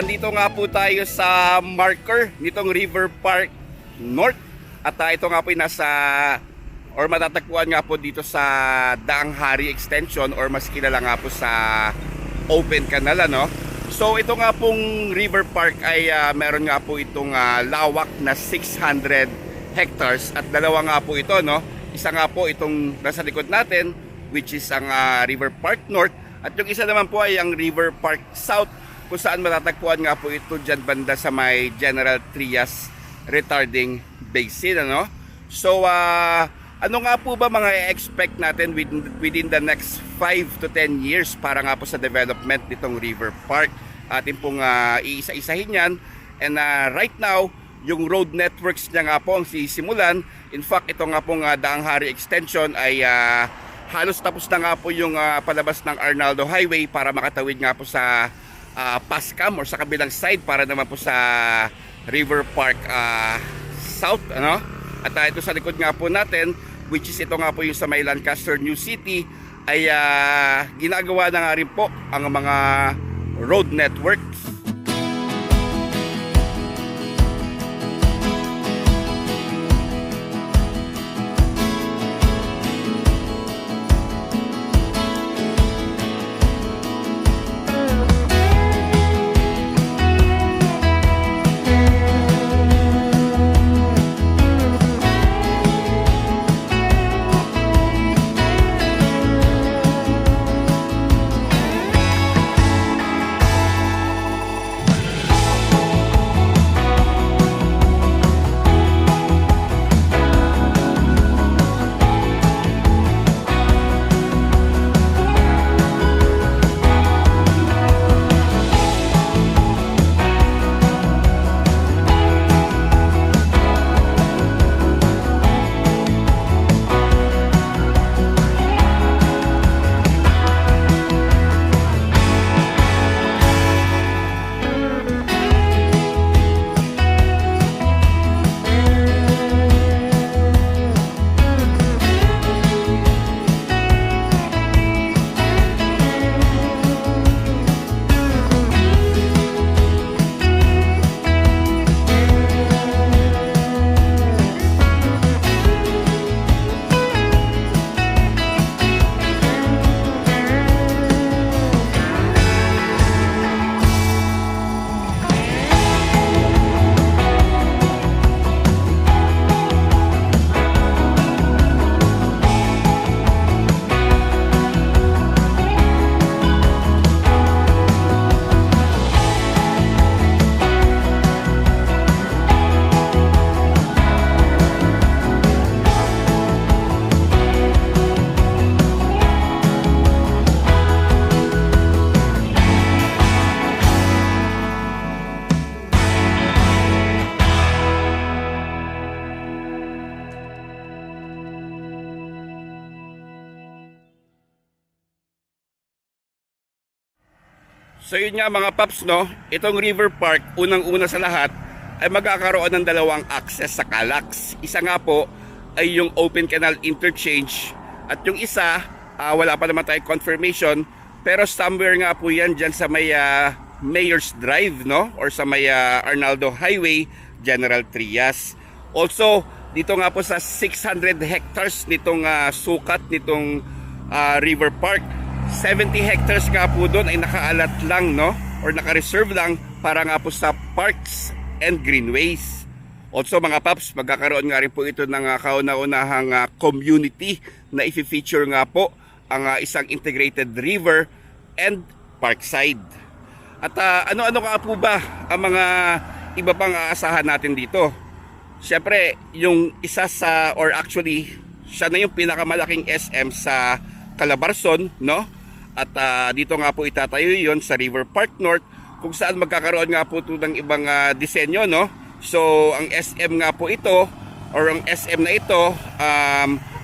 andito nga po tayo sa marker nitong River Park North. At ito nga po ay nasa or matatagpuan nga po dito sa Daang Hari Extension or mas kilala nga po sa Open Canal, ano? So ito nga pong River Park ay meron nga po itong lawak na 600 hectares at dalawa nga po ito, no? Isa nga po itong nasa likod natin, which is ang River Park North, at yung isa naman po ay ang River Park South, kung saan matatagpuan nga po ito dyan banda sa may General Trias Retarding Basin, ano? So ano nga po ba mga expect natin within the next 5 to 10 years para nga po sa development nitong River Park? Atin pong iisa-isahin yan. And right now, yung road networks niya nga po ang sisimulan. In fact, ito nga pong Daang Hari Extension ay halos tapos na nga po yung palabas ng Arnaldo Highway para makatawid nga po sa Pascam or sa kabilang side para naman po sa River Park South, ano? At ito sa likod nga po natin, which is ito nga po yung sa may Lancaster New City, ay ginagawa na nga rin po ang mga road networks. So yun nga mga paps, no, itong River Park, unang-una sa lahat, ay magkakaroon ng dalawang access sa Calax. Isa nga po ay yung Open Canal Interchange at yung isa, wala pa naman tayong confirmation, pero somewhere nga po yan dyan sa may Mayor's Drive, no, or sa may Arnaldo Highway, General Trias. Also, dito nga po sa 600 hectares nitong sukat nitong River Park, 70 hectares nga po doon ay nakaalat lang, no, or naka-reserve lang para nga po sa parks and greenways. Also mga paps, magkakaroon nga rin po ito ng kauna-unahang community na i-feature nga po ang isang integrated river and parkside. At ano-ano nga po ba ang mga iba pang aasahan natin dito? Siyempre, yung isa sa, or actually, siya na yung pinakamalaking SM sa Calabarzon, no? At dito nga po itatayo yon sa River Park North, kung saan magkakaroon nga po ito ng ibang disenyo, no? So ang SM nga po ito, or ang SM na ito,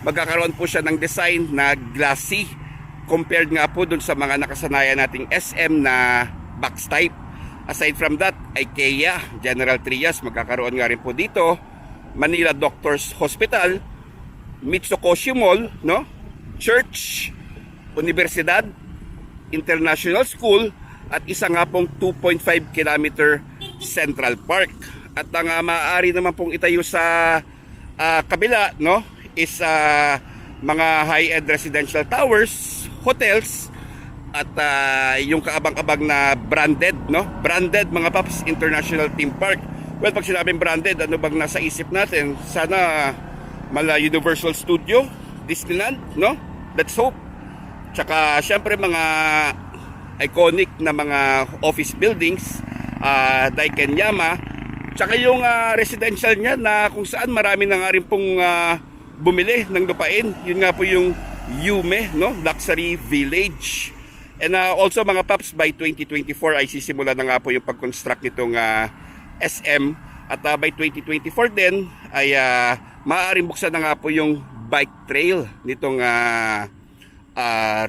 magkakaroon po siya ng design na glassy compared nga po dun sa mga nakasanayan nating SM na box type. Aside from that, IKEA, General Trias, magkakaroon nga rin po dito, Manila Doctors Hospital, Mitsukoshi Mall, no? Church, Universidad, International School, at isa nga pong 2.5 kilometer Central Park. At ang maaari naman pong itayo sa kabila, no, is mga high-end residential towers, hotels, at yung kaabang-abang na branded, no? Branded, mga paps, International Theme Park. Well, pag sinabing branded, ano bang nasa isip natin? Sana mala Universal Studio, Disneyland, no? Let's hope. Tsaka syempre mga iconic na mga office buildings, Daiken-Yama. Tsaka yung residential niya na kung saan marami na nga rin pong bumili ng lupain. Yun nga po yung Yume, no? Luxury Village. And also mga paps, by 2024 ay sisimula na nga po yung pag-construct nitong SM. At by 2024 din ay maaaring buksan na nga po yung bike trail nitong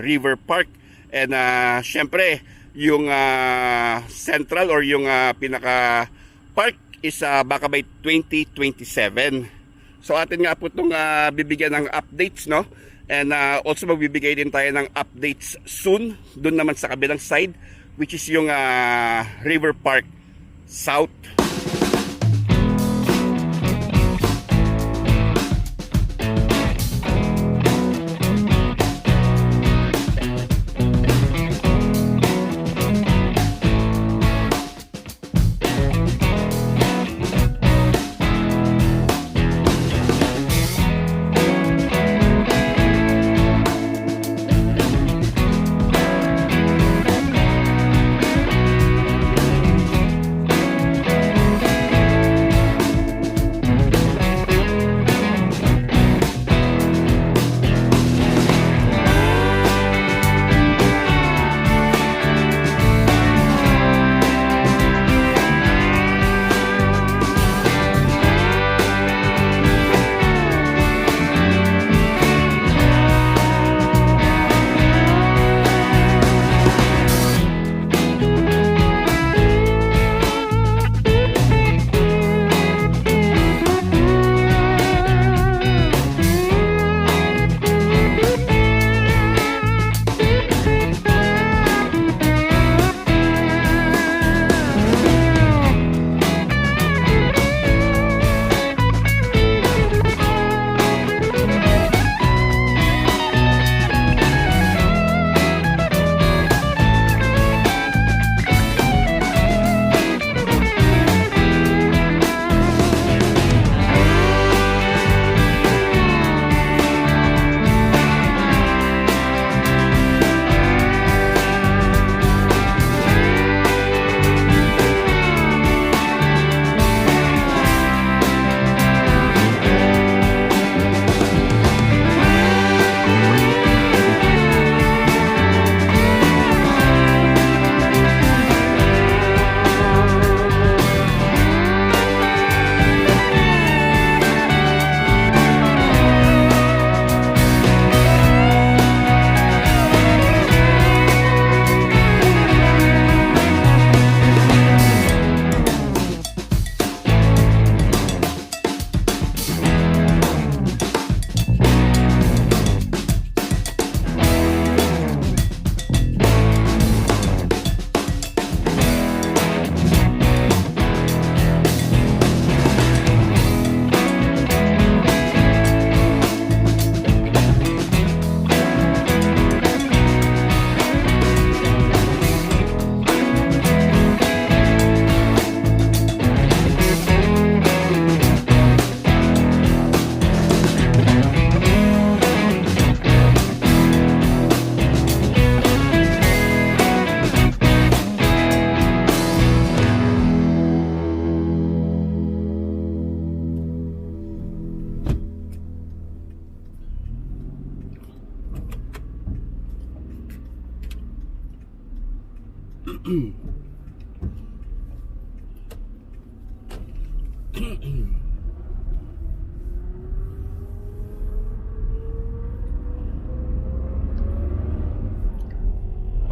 River Park. And syempre yung central or yung pinaka park is baka by 2027. So atin nga po itong bibigyan ng updates, no? And also magbibigay din tayo ng updates soon doon naman sa kabilang side, which is yung River Park South.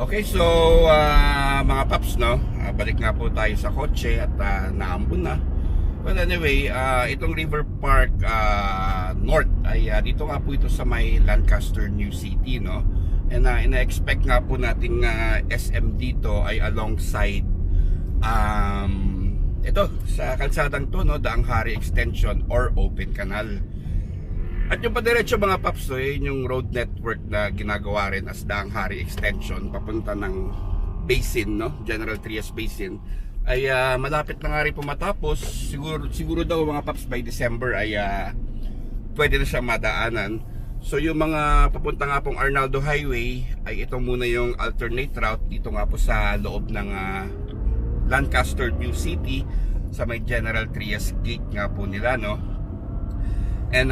Okay, so mga paps, no, balik nga po tayo sa kotse at naambun na. Well, anyway, itong River Park North ay dito nga po ito sa may Lancaster, New City, no. And ina-expect nga po nating SM dito ay alongside ito sa kalsadang to, no, Daang Hari Extension or Open Canal. At yung padiretso mga paps, yung road network na ginagawa rin as Daang Hari Extension papunta ng basin, no, General Trias Basin, ay malapit na nga rin po matapos. Siguro daw mga paps by December ay pwede na siya madaanan. So yung mga papunta nga pong Arnaldo Highway ay ito muna yung alternate route dito nga po sa loob ng Lancaster New City sa may General Trias Gate nga po nila, no. And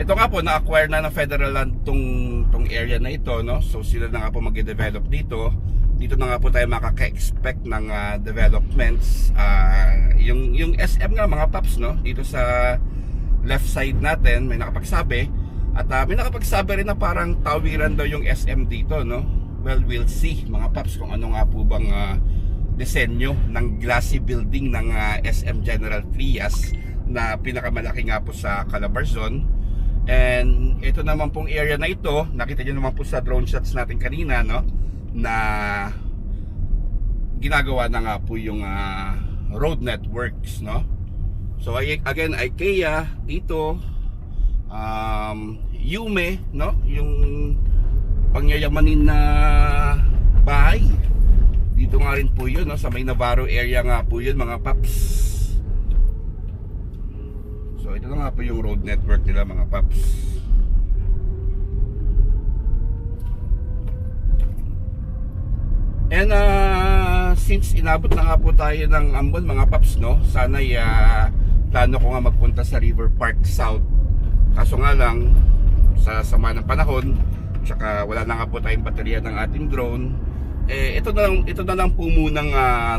ito nga po na-acquire na ng federal land tong area na ito, no. So sila na nga po mag-develop dito. Dito na nga po tayo makaka-expect ng developments. Yung SM nga mga paps, no, dito sa left side natin may nakapagsabi, at may nakapagsabi rin na parang tawiran daw yung SM dito, no. Well, we'll see mga paps kung ano nga po bang disenyo ng glassy building ng SM General Trias na pinakamalaki nga po sa Calabarzon. And ito naman pong area na ito, nakita nyo naman po sa drone shots natin kanina, no, na ginagawa na nga po yung road networks, no. So again, IKEA dito, Yume, no, yung pangyayamanin na bahay. Dito nga rin po yun, no, sa may Navarro area nga po yun mga paps. So ito na nga po yung road network nila mga paps. And since inabot na nga po tayo ng Ambon mga paps, no, sana plano ko nga magpunta sa River Park South. Kaso nga lang sa sama ng panahon, tsaka wala na nga po tayong baterya ng ating drone. Ito na lang po munang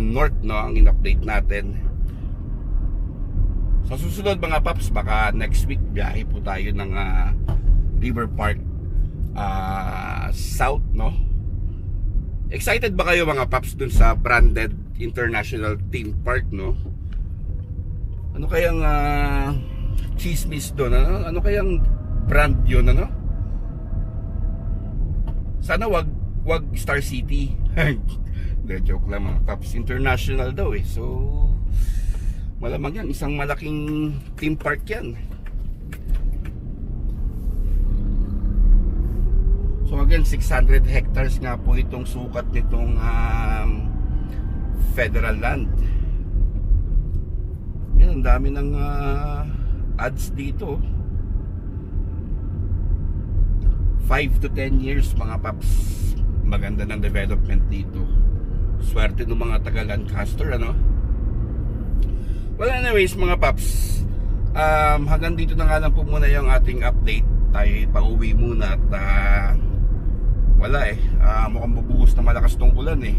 north, no, ang in-update natin. Sa susunod mga paps, baka next week biyahe po tayo ng River Park South, no. Excited ba kayo mga paps dun sa branded International Theme Park, no? Ano kayang chismis doon? Ano kayang brand yun, ano? Sana wag Star City. De, joke lang mga paps. International daw eh. So malamang yan, isang malaking theme park yan. So again, 600 hectares nga po itong sukat nitong federal land. Yan, ang dami ng ads dito. 5 to 10 years mga paps, maganda ng development dito. Swerte ng mga taga Lancaster, ano. Well anyways mga paps, hanggang dito na nga lang po muna yung ating update. Tayo pauwi muna at wala mukhang bubuhos na malakas tong ulan eh.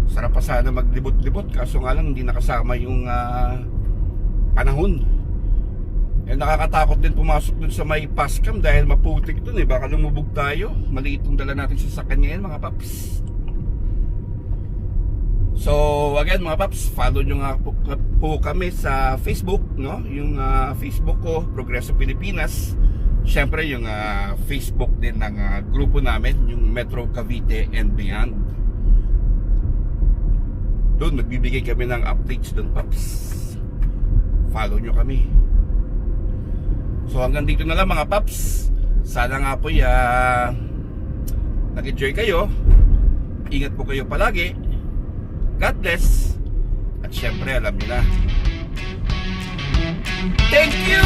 Sarap pa sana maglibot-libot, kaso nga lang hindi nakasama yung panahon. Nakakatakot din pumasok dun sa may Pascam dahil maputik dun eh, baka lumubog tayo. Maliit yung dala natin sa sakyan ngayon mga paps. So again mga paps, follow nyo nga po kami sa Facebook, no? Yung Facebook ko, Progreso Pilipinas. Siyempre yung Facebook din ng grupo namin, yung Metro Cavite and Beyond. Doon magbibigay kami ng updates doon paps. Follow nyo kami. So hanggang dito na lang mga paps. Sana nga po nag-enjoy kayo. Ingat po kayo palagi. God bless. At syempre alam niyo na, thank you!